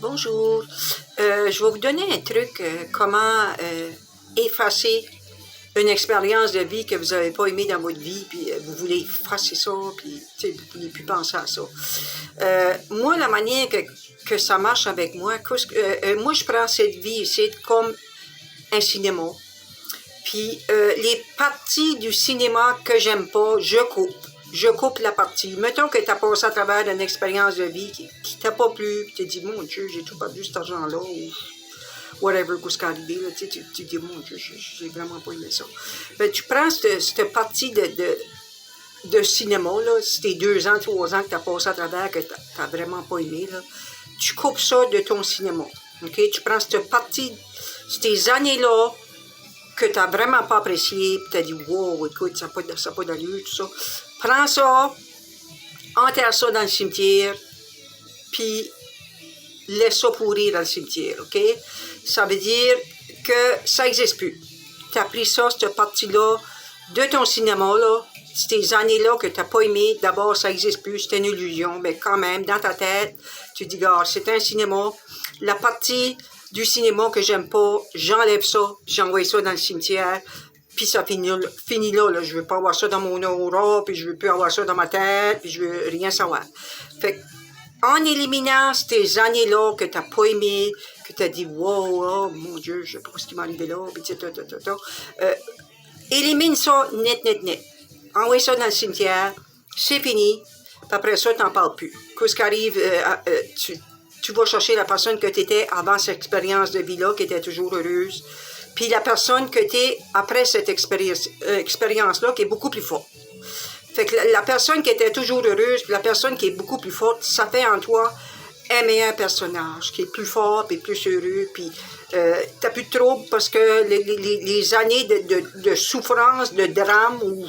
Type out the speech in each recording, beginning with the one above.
Bonjour. Je vais vous donner un truc, comment effacer une expérience de vie que vous n'avez pas aimée dans votre vie, puis vous voulez effacer ça, puis vous ne voulez plus penser à ça. Moi, la manière que ça marche avec moi, moi, je prends cette vie ici comme un cinéma. Puis les parties du cinéma que j'aime pas, je coupe. Je coupe la partie. Mettons que tu as passé à travers une expérience de vie qui t'a pas plu, puis tu te dis, mon Dieu, j'ai tout perdu cet argent-là, ou whatever, qu'est-ce qui est arrivé, là, tu te dis, mon Dieu, j'ai vraiment pas aimé ça. Ben, tu prends cette partie de cinéma, là, c'était 2 ans, 3 ans que tu as passé à travers, que tu n'as vraiment pas aimé, là, tu coupes ça de ton cinéma. OK? Tu prends cette partie, ces années-là, que tu n'as vraiment pas apprécié, puis tu as dit, wow, écoute, ça n'a pas d'allure, tout ça. Prends ça, enterre ça dans le cimetière, puis laisse ça pourrir dans le cimetière, OK? Ça veut dire que ça n'existe plus. Tu as pris ça, cette partie-là, de ton cinéma, là, ces années-là que tu n'as pas aimé, d'abord, ça n'existe plus, c'est une illusion, mais quand même, dans ta tête, tu dis, gars, c'est un cinéma, la partie du cinéma que j'aime pas, j'enlève ça, j'envoie ça dans le cimetière, puis ça finit là, je veux pas avoir ça dans mon aura, puis je veux plus avoir ça dans ma tête, puis je veux rien savoir. Fait en éliminant ces années-là que t'as pas aimé, que t'as dit, wow, oh, mon Dieu, je sais pas ce qui m'est arrivé là, puis élimine ça net. Envoie ça dans le cimetière, c'est fini, puis après ça, t'en parles plus. Qu'est-ce qui arrive, tu vas chercher la personne que tu étais avant cette expérience de vie-là, qui était toujours heureuse, puis la personne que tu es après cette expérience-là, qui est beaucoup plus forte. Fait que la personne qui était toujours heureuse, puis la personne qui est beaucoup plus forte, ça fait en toi un meilleur personnage, qui est plus fort, puis plus heureux, puis t'as plus de troubles parce que les années de souffrance, de drame, ou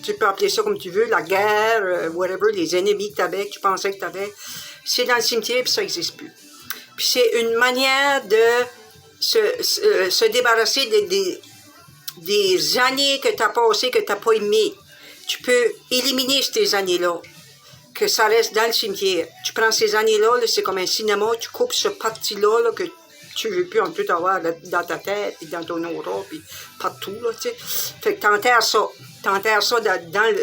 tu peux appeler ça comme tu veux, la guerre, whatever, les ennemis que t'avais, que tu pensais que t'avais, c'est dans le cimetière, puis ça n'existe plus. Puis c'est une manière de se débarrasser des années que tu as passées, que tu n'as pas aimées. Tu peux éliminer ces années-là, que ça reste dans le cimetière. Tu prends ces années-là, là, c'est comme un cinéma, tu coupes ce parti-là là, que tu ne veux plus en plus avoir dans ta tête, puis dans ton aura, puis partout, là, tu sais. Fait que t'enterres ça. T'enterres ça dans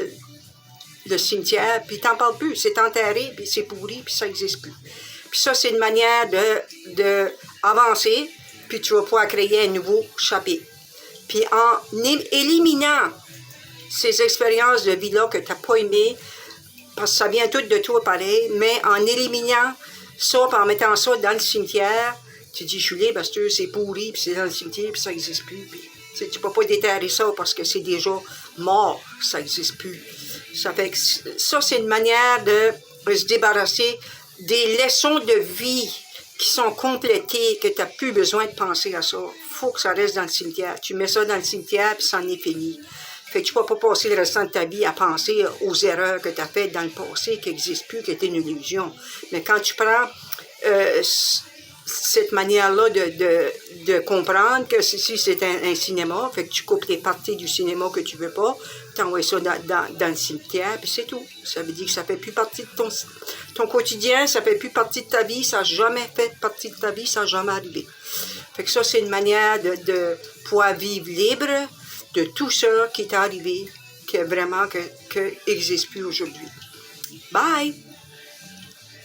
le cimetière, puis t'en parles plus. C'est enterré, puis c'est pourri, puis ça n'existe plus. Puis ça, c'est une manière de avancer, puis tu vas pouvoir créer un nouveau chapitre. Puis en éliminant ces expériences de vie-là que tu n'as pas aimées, parce que ça vient tout de toi pareil, mais en éliminant ça, puis en mettant ça dans le cimetière, tu dis, je suis libre parce que c'est pourri, puis c'est dans le cimetière, puis ça n'existe plus. Puis, tu ne peux pas déterrer ça parce que c'est déjà mort, ça n'existe plus. Ça fait que ça, c'est une manière de se débarrasser des leçons de vie qui sont complétées, que tu n'as plus besoin de penser à ça. Il faut que ça reste dans le cimetière. Tu mets ça dans le cimetière, puis ça en est fini. Fait que tu ne vas pas passer le restant de ta vie à penser aux erreurs que tu as faites dans le passé, qui n'existent plus, qui étaient une illusion. Mais quand tu prends cette manière-là de comprendre que ceci, c'est un cinéma, fait que tu coupes les parties du cinéma que tu veux pas, tu envoies ça dans le cimetière, puis c'est tout. Ça veut dire que ça fait plus partie de ton quotidien, ça fait plus partie de ta vie, ça n'a jamais fait partie de ta vie, ça n'a jamais arrivé. Fait que ça, c'est une manière de pouvoir vivre libre de tout ça qui t'est arrivé, que vraiment que n'existe plus aujourd'hui. Bye!